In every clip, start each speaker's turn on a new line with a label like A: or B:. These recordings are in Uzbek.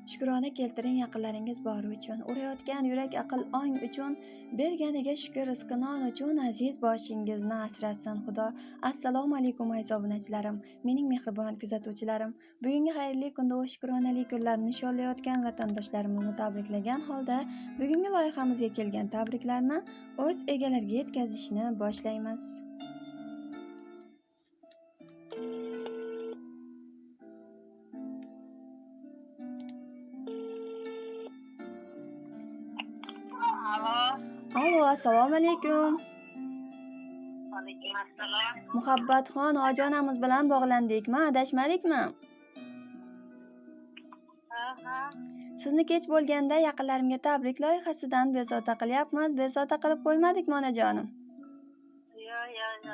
A: Shukrona keltiring yaqinlaringiz bori uchun, urayotgan yurak aql ong uchun, berganiga shukr rizqi non uchun, aziz boshingizni asrasin Xudo. Assalomu alaykum aziz obunachilarim, mening mehribon kuzatuvchilarim. Bugungi xayrli kunda va shukronali kunlarni nishonlayotgan vatandoshlarimizni tabriklagan holda, bugungi loyihamizga kelgan tabriklarni o'z egalariga yetkazishni boshlaymiz. Alo, assalomu alaykum.
B: Alaykum assalom.
A: Muhabbatxon ojonamiz bilan bog'landikmi, adashmadikmi? Sizni kech bo'lganda yaqinlarimga tabrik loyihasidan bezovta qilyapmiz. Bezovta qilib qo'ymadikmi onajonim?
B: Yo'q.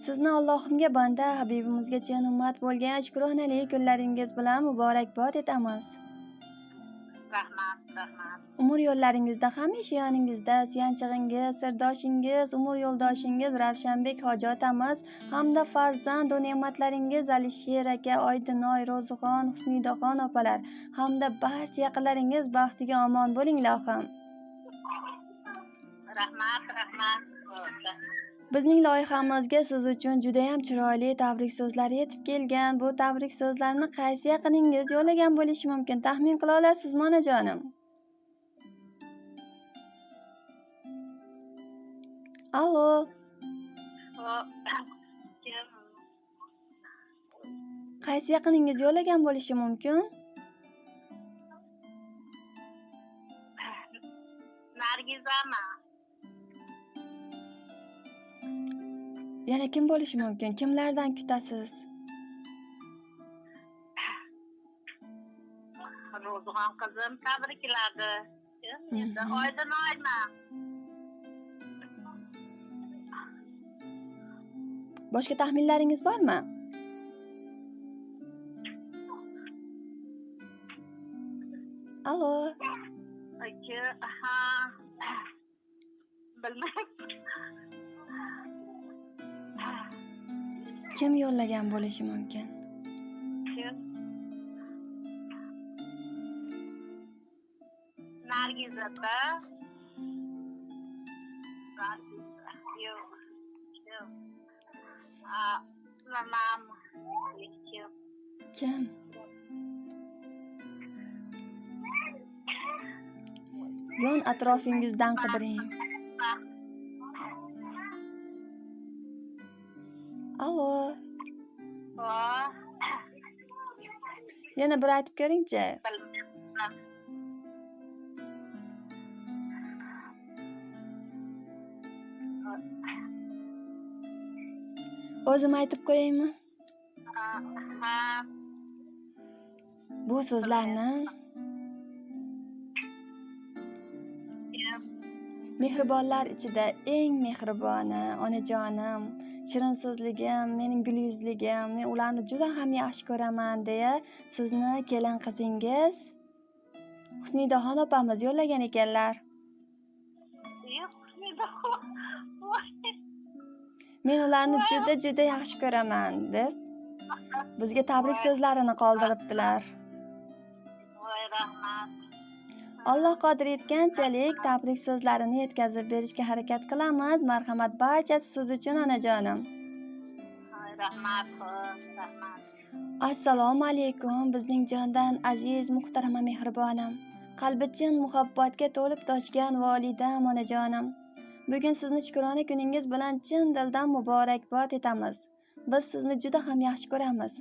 A: Sizni Allohimga banda, Habibimizgacha ummat bo'lgan shukronali kunlaringiz bilan muborakbod etamiz.
B: Rahmat.
A: Umr yo'llaringizda hamisha yoningizda suyanchig'ingiz, sirdoshingiz, umr yo'ldoshingiz Ravshanbek hoji otamiz hamda farzand va ne'matlaringiz Alisher aka, Oydinoy, Ro'zixon, Husnidaxon opalar hamda barcha yaqinlaringiz baxtiga omon bo'ling ilohim.
B: Rahmat.
A: Bizning loyihamizga siz uchun juda ham chiroyli tabrik so'zlari yetib kelgan. Bu tabrik so'zlarini qaysi yaqiningiz yo'llagan bo'lishi mumkin? Taxmin qila olasizmi onajonim? Alo. Qaysi yaqiningiz yo'llagan bo'lishi mumkin?
B: Nargizami?
A: Yana kim bo'lishi mumkin? Kimlardan kutasiz?
B: Ro'zixon qizim tabrikladi. Endi Oydinoymi?
A: Boshqa taxminlaringiz bormi? Alo.
B: Bilmayman.
A: Kim yo'llagan bo'lishi mumkin?
B: Nargiza. Yo'q. Mamam.
A: Kim? Yon atrofingizdan qidiring. Alo. Yana bir aytib ko'ring-chi. O'zim aytib qo'yaymi? Bu so'zlarni mehribonlar ichida eng mehriboni onajonim, shirin so'zligim, mening gul yuzligim, men ularni juda ham yaxshi ko'raman deya sizni kelin qizingiz Husnidaxon opamiz yo'llagan ekanlar. Men ularni juda yaxshi ko'raman deb bizga tabrik so'zlarini qoldiribdilar.
B: Voy rahmat.
A: Alloh qodir etganchalik tabrik so'zlarini yetkazib berishga harakat qilamiz. Marhamat barchasi siz uchun onajonim.
B: Rahmat.
A: Assalomu alaykum bizning jondan aziz muhtarama mehribonim. Qalbi chin muhabbatga to'lib toshgan volidam onajonim. Bugun sizni shukrona kuningiz bilan chin dildan muborakbod etamiz. Biz sizni juda ham yaxshi ko'ramiz.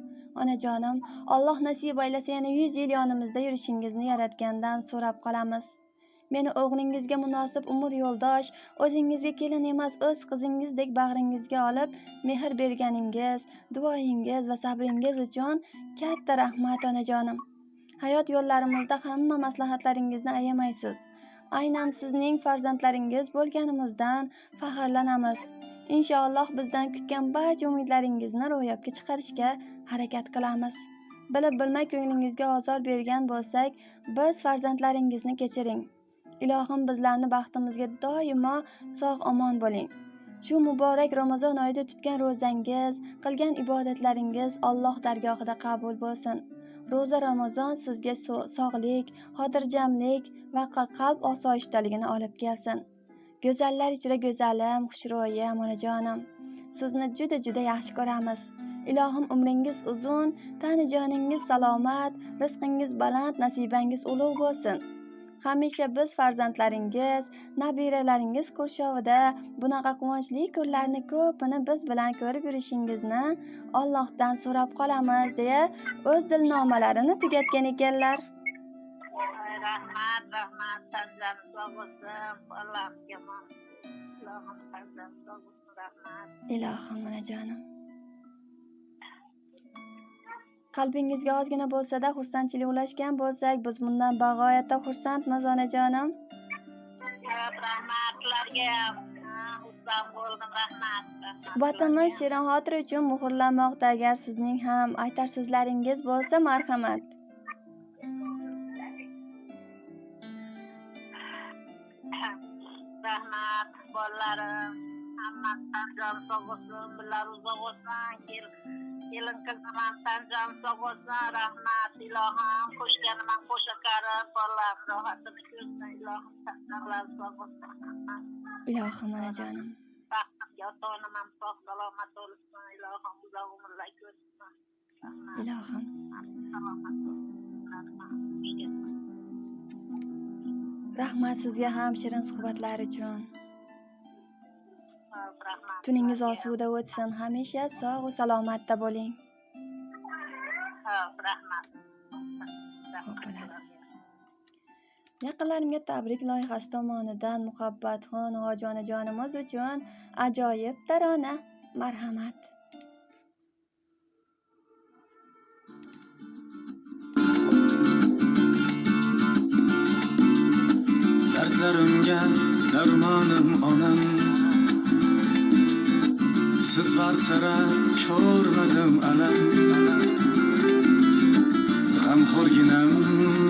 A: Onajonim, Alloh nasib aylasa yana 100 yil yonimizda yurishingizni yaratgandan so'rab qolamiz. Meni o'g'lingizga munosib umr yo'ldosh, o'zingizga kelin emas, o'z qizingizdek bag'ringizga olib, mehr berganingiz, duoyingiz va sabringiz uchun katta rahmat onajonim. Hayot yo'llarimizda hamma maslahatlaringizni ayamaysiz. Aynan sizning farzandlaringiz bo'lganimizdan faxrlanamiz. Inshaalloh bizdan kutgan barcha umidlaringizni ro'yobga chiqarishga harakat qilamiz. Bilib bilmay ko'nglingizga ozor bergan bo'lsak, biz farzandlaringizni kechiring. Ilohim bizlarni baxtimizga doimo sog' omon bo'ling. Shu muborak Ramazon oyida tutgan ro'zangiz, qilgan ibodatlaringiz Alloh dargohida qabul bo'lsin. Ro'za Ramazon sizga sog'lik, xotirjamlik va qalb osoyishtaligini olib kelsin. Go'zallar ichida go'zalim, xushro'yim onajonim. Sizni juda yaxshi ko'ramiz. Ilohim umringiz uzun, tani joningiz salomat, rizqingiz baland, nasibangiz ulug' bo'lsin. Hamisha biz farzandlaringiz, nabiralaringiz qurshovida bunaqa quvonchli kunlarni ko'pini biz bilan ko'rib yurishingizni Allohdan so'rab qolamiz deya o'z dilnomalarini tugatgan ekanlar.
B: Rahmat, tanzam sog' bo'lsin. Allohga mol. Ilohim tanzam sog' bo'lsin. Rahmat.
A: Ilohim onajonim. Qalbingizga ozgina bo'lsa-da xursandchilik ulashgan bo'lsak, biz bundan bag'oyatda xursandmiz onajonim.
B: Rahmatlarga xursand bo'ldim. Rahmat.
A: Suhbatimiz shirin xotira uchun muhrlanmoqda. Agar sizning ham aytar so'zlaringiz bo'lsa, marhamat.
B: Rahmat bolalarim. Hammasidan jon sog' bo'lsin, bular uzoq bo'lsin. Kelin qizim ham tanjam sog' bo'lsin. Rahmat ilohim, qo'shganim qo'shaqarim, bolalar rohatini ko'rsin. Ilohim tanjamlar sog' bo'lsin.
A: Ilohim onajonim.
B: Baxtimga ota-onam ham sog' salomat bo'lsin. Ilohim uzoq umrlar ko'rsin.
A: Ilohim.
B: Salomat bo'lsin.
A: Rahmat sizga ham shirin suhbatlar uchun.
B: Rahmat.
A: Tuningiz osuda o'tsin. Hamisha sog' va salomatda bo'ling.
B: Rahmat.
A: Yaqinlarimga tabrik loyihasi tomonidan Muhabbatxon Hoji onajonimiz uchun ajoyib tarona. Marhamat.
C: Dardlarimga darmonim onam, siz varsira ko'rmadim alam. G'amxo'rginam,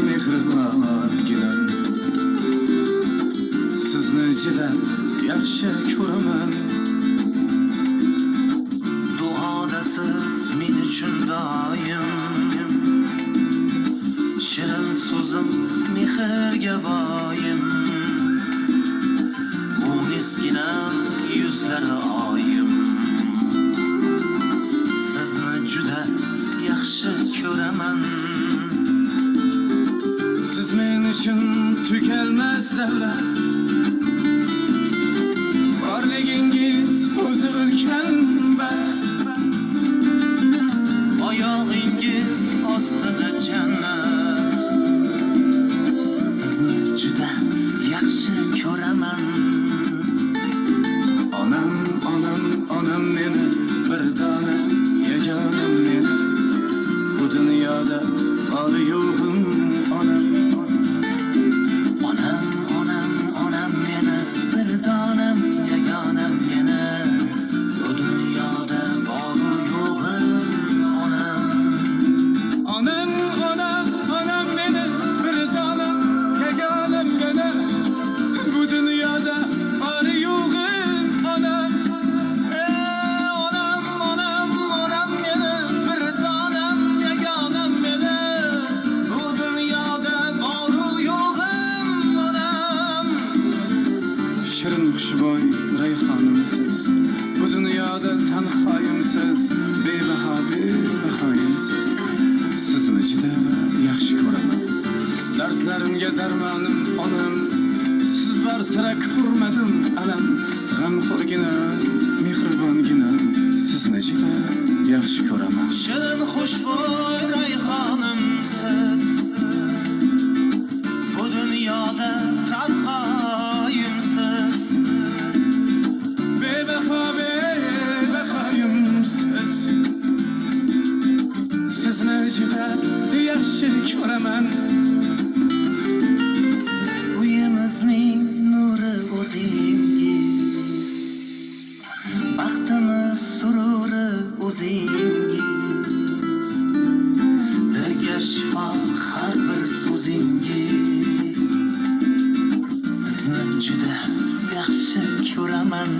C: mehribonginam, sizni juda yaxshi ko'raman. Duoda siz men uchun doim, shirin so'zim mehrga boyim. Bu miskina yuzlari oyim, sizni juda yaxshi ko'raman. Siz men uchun tugalmas davlat, borligingiz o'zi ulkan baxt. Oyog'ingiz ostida jannat, sizni juda yaxshi ko'raman. Onam, onam, onam meni, bir dona yagonam meni. Bu dunyoda holi yo'g'im onam. Onam, onam, onam meni, bir donam yagonam meni. Bu dunyoda bor yo'g'im onam. Onam, onam, onam meni, bir donam yagonam meni. Bu dunyoda bor yo'g'im onam. Onam, onam, onam meni, bir donam yagonam meni. Bu dunyoda bor yo'g'im onam. Shirin xushbo'y rayhonimsiz, bu dunyoda tanhoyimsiz, bebahoyimsiz. Sizni juda yaxshi ko'raman. Dardlarimga darmonim onam, siz barsira ko'rmadim alam. G'amxo'rgina, mehribongina, sizni juda yaxshi ko'raman. Shirin xushbo'y rayhonimsiz, bu dunyoda tanhoyimsiz, bebahoyimsiz. Sizni juda yaxshi ko'raman. Uyimizning nuri o'zingiz, baxtimiz sururi o'zingiz. Dilga shifo har bir so'zingiz, sizni juda yaxshi ko'raman.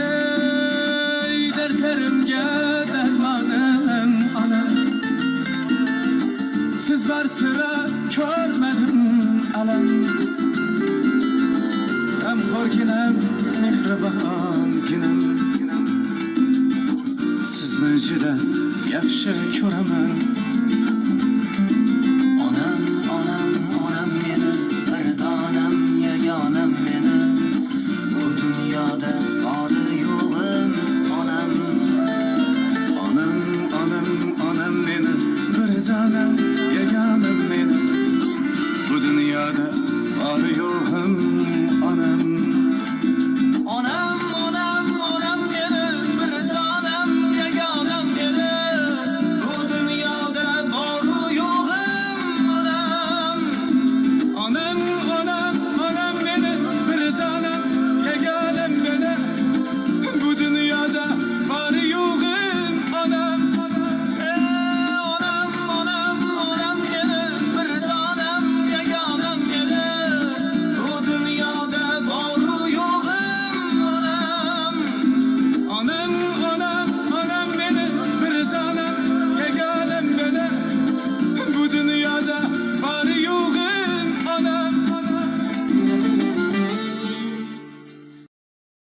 C: Ey dardlarimga darmonim onam, Yıllar sıra görmedim alam. G'amxo'rginam, mehribonginam, sizni juda yaxshi ko'raman.